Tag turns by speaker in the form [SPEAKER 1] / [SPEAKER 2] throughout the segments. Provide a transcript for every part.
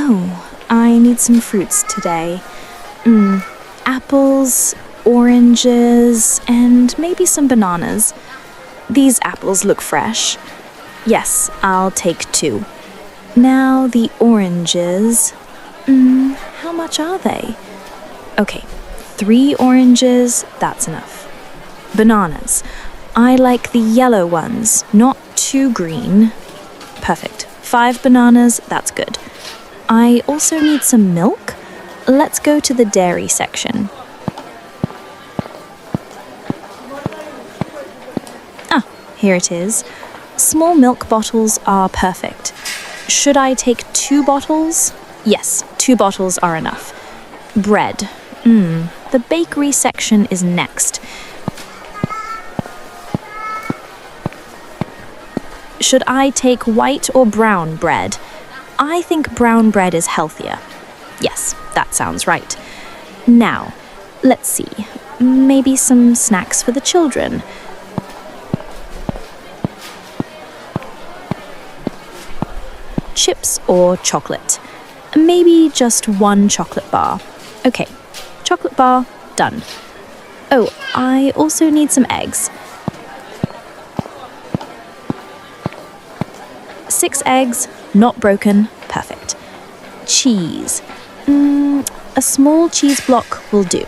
[SPEAKER 1] Oh, I need some fruits today. Apples, oranges, and maybe some bananas. These apples look fresh. Yes, I'll take 2. Now the oranges. How much are they? Okay, 3 oranges, that's enough. Bananas. I like the yellow ones, not too green. Perfect. 5 bananas, that's good. I also need some milk. Let's go to the dairy section. Ah, here it is. Small milk bottles are perfect. Should I take 2 bottles? Yes, 2 bottles are enough. Bread. The bakery section is next. Should I take white or brown bread? I think brown bread is healthier. Yes, that sounds right. Now, let's see. Maybe some snacks for the children. Chips or chocolate? Maybe just 1 chocolate bar. Okay, chocolate bar, done. Oh, I also need some eggs. 6 eggs, not broken, perfect. Cheese. A small cheese block will do.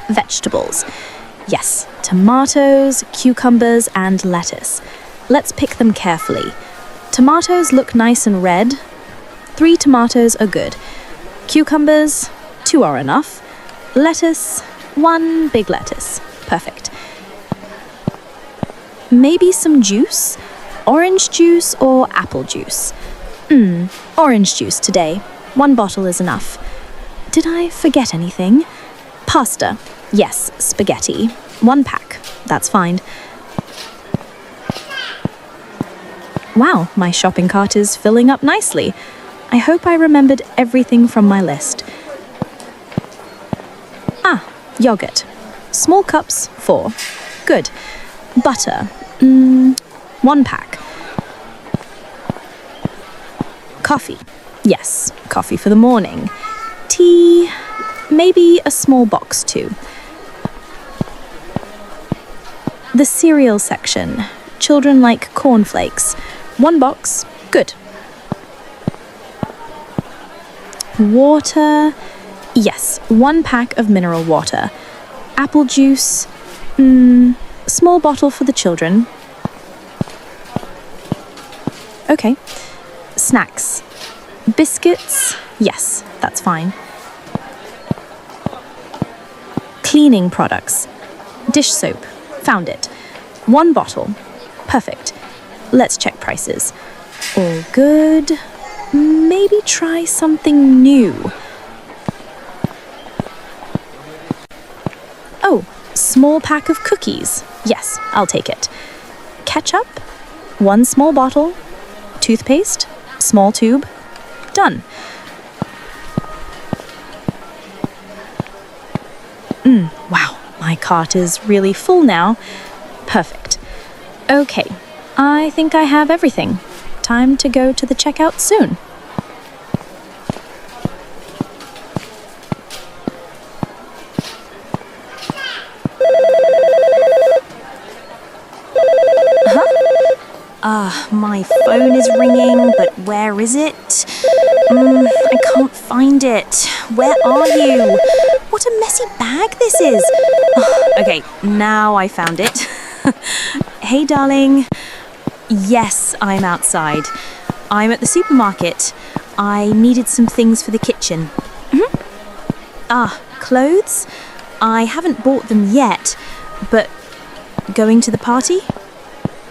[SPEAKER 1] Vegetables. Yes, tomatoes, cucumbers, and lettuce. Let's pick them carefully. Tomatoes look nice and red. 3 tomatoes are good. Cucumbers, 2 are enough. Lettuce, 1 big lettuce. Perfect. Maybe some juice? Orange juice or apple juice? Orange juice today. 1 bottle is enough. Did I forget anything? Pasta. Yes, spaghetti. 1 pack. That's fine. Wow, my shopping cart is filling up nicely. I hope I remembered everything from my list. Ah, yogurt. Small cups, 4. Good. Butter. 1 pack. Coffee. Yes, coffee for the morning. Tea. Maybe a small box too. The cereal section. Children like cornflakes. 1 box. Good. Water. Yes, 1 pack of mineral water. Apple juice. Small bottle for the children. Okay. Snacks. Biscuits. Yes, that's fine. Cleaning products. Dish soap. Found it. 1 bottle. Perfect. Let's check prices. All good. Maybe try something new. Oh, small pack of cookies. Yes, I'll take it. Ketchup. 1 small bottle. Toothpaste. Small tube. Done. Wow, my cart is really full now. Perfect. Okay, I think I have everything. Time to go to the checkout soon. My phone is ringing, but where is it? I can't find it. Where are you? What a messy bag this is. Okay, now I found it. Hey, darling. Yes, I'm outside. I'm at the supermarket. I needed some things for the kitchen. Clothes? I haven't bought them yet, but going to the party?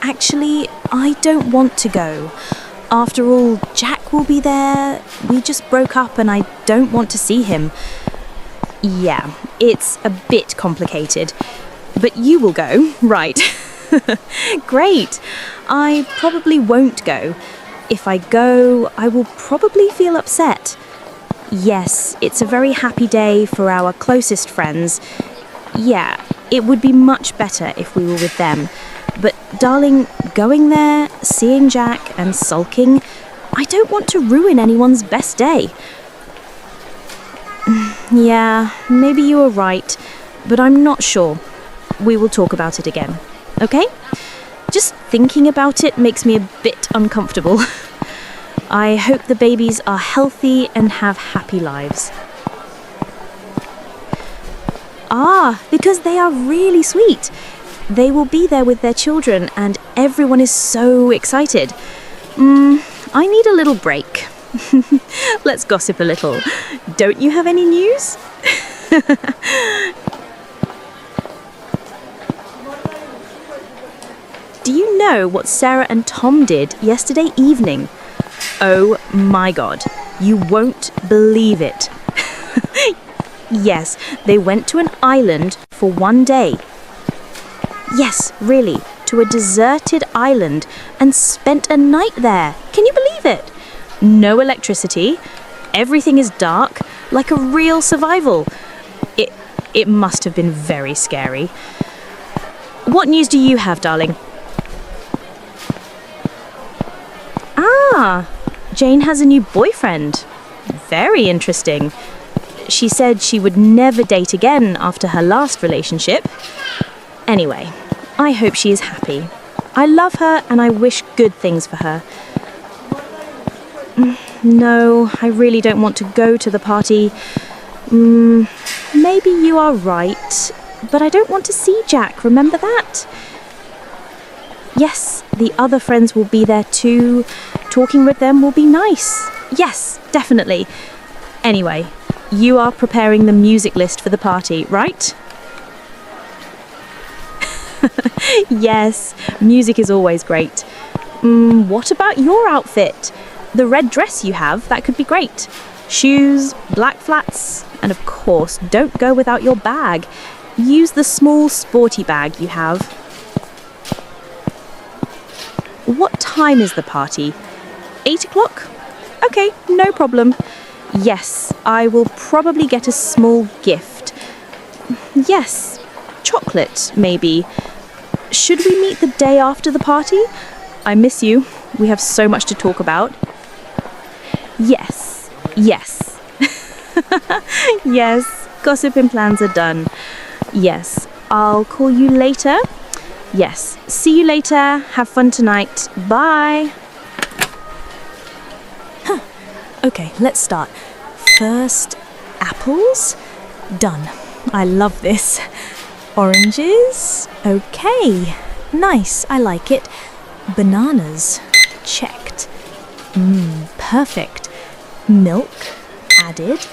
[SPEAKER 1] Actually, I don't want to go. After all, Jack will be there. We just broke up and I don't want to see him. Yeah, it's a bit complicated. But you will go, right? Great. I probably won't go. If I go, I will probably feel upset. Yes, it's a very happy day for our closest friends. Yeah, it would be much better if we were with them. But, darling, going there, seeing Jack and sulking, I don't want to ruin anyone's best day. Yeah, maybe you are right, but I'm not sure. We will talk about it again, okay? Just thinking about it makes me a bit uncomfortable. I hope the babies are healthy and have happy lives. Ah, because they are really sweet. They will be there with their children and everyone is so excited. I need a little break. Let's gossip a little. Don't you have any news? Do you know what Sarah and Tom did yesterday evening? Oh my God, you won't believe it. Yes, they went to an island for one day. Yes, really, to a deserted island and spent a night there. Can you believe it? No electricity. Everything is dark, like a real survival. It must have been very scary. What news do you have, darling? Ah, Jane has a new boyfriend. Very interesting. She said she would never date again after her last relationship. Anyway, I hope she is happy. I love her and I wish good things for her. No, I really don't want to go to the party. Maybe you are right, but I don't want to see Jack, remember that? Yes, the other friends will be there too. Talking with them will be nice. Yes, definitely. Anyway, you are preparing the music list for the party, right? Yes, music is always great. What about your outfit? The red dress you have, that could be great. Shoes, black flats, and of course, don't go without your bag. Use the small sporty bag you have. What time is the party? 8 o'clock? Okay, no problem. Yes, I will probably get a small gift. Yes, chocolate, maybe. Should we meet the day after the party? I miss you. We have so much to talk about. Yes. Yes, gossiping plans are done. Yes, I'll call you later. Yes, see you later. Have fun tonight. Bye. Okay, let's start. First, apples. Done. I love this. Oranges. Okay. Nice, I like it. Bananas. Checked. Perfect. Milk. Added.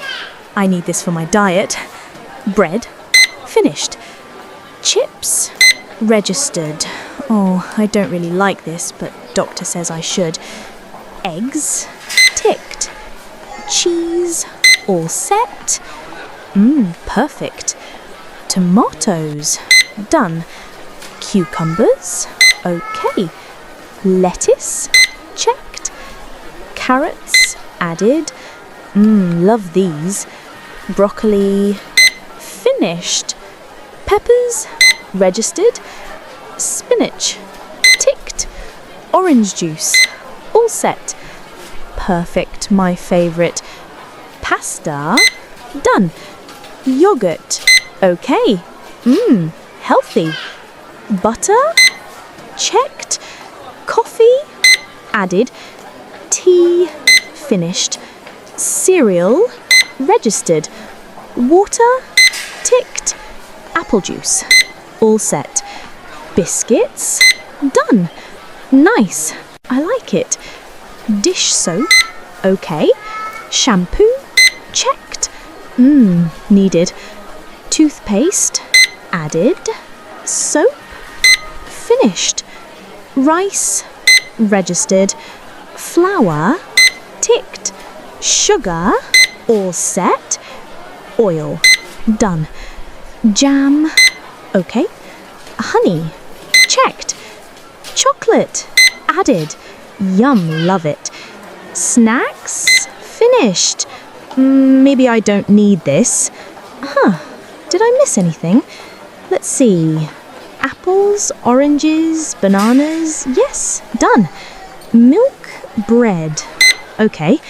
[SPEAKER 1] I need this for my diet. Bread. Finished. Chips. Registered. Oh, I don't really like this, but doctor says I should. Eggs. Ticked. Cheese. All set. Perfect. Tomatoes. Done. Cucumbers. Okay. Lettuce. Checked. Carrots. Added. Love these. Broccoli. Finished. Peppers. Registered. Spinach. Ticked. Orange juice. All set. Perfect, my favourite. Pasta. Done. Yogurt. Okay. Healthy. Butter. Checked. Coffee. Added. Tea. Finished. Cereal. Registered. Water. Ticked. Apple juice. All set. Biscuits. Done. Nice. I like it. Dish soap. Okay. Shampoo. Checked. Needed. Toothpaste. Added. Soap. Finished. Rice. Registered. Flour. Ticked. Sugar. All set. Oil. Done. Jam. Okay. Honey. Checked. Chocolate. Added. Yum, love it. Snacks. Finished. Maybe I don't need this. Did I miss anything? Let's see. Apples, oranges, bananas. Yes, done. Milk, bread. Okay.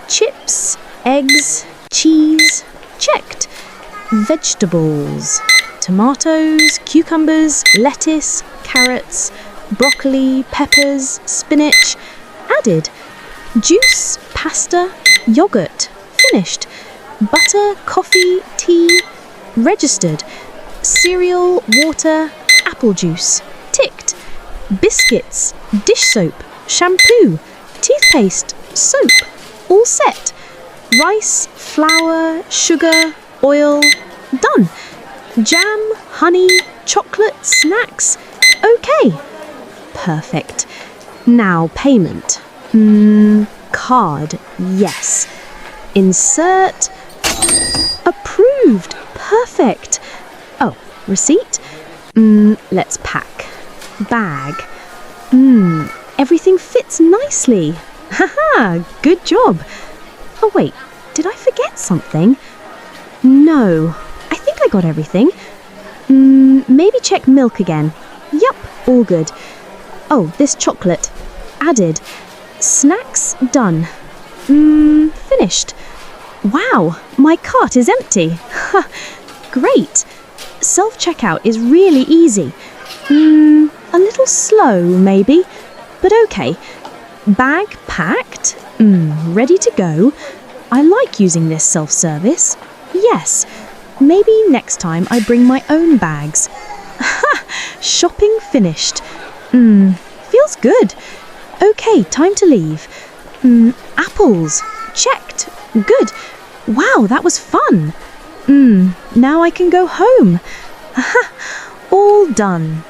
[SPEAKER 1] Chips, eggs, cheese, checked. Vegetables, tomatoes, cucumbers, lettuce, carrots, broccoli, peppers, spinach, added. Juice, pasta, yogurt, finished. Butter, coffee, tea, registered. Cereal, water, apple juice, ticked. Biscuits, dish soap, shampoo, toothpaste, soap, all set. Rice, flour, sugar, oil, done. Jam, honey, chocolate, snacks, okay. Perfect. Now payment. Card, yes. Insert, approved, perfect. Oh, receipt? Let's pack. Bag. Everything fits nicely. Haha, good job. Oh wait, did I forget something? No, I think I got everything. Maybe check milk again. Yup, all good. Oh, this chocolate. Added. Snacks done. Finished. Wow, my cart is empty. Great. Self-checkout is really easy. A little slow, maybe, but okay. Bag packed. Ready to go. I like using this self-service. Yes, maybe next time I bring my own bags. Shopping finished. Feels good. Okay, time to leave. Apples. Checked. Good. Wow, that was fun. Now I can go home. All done.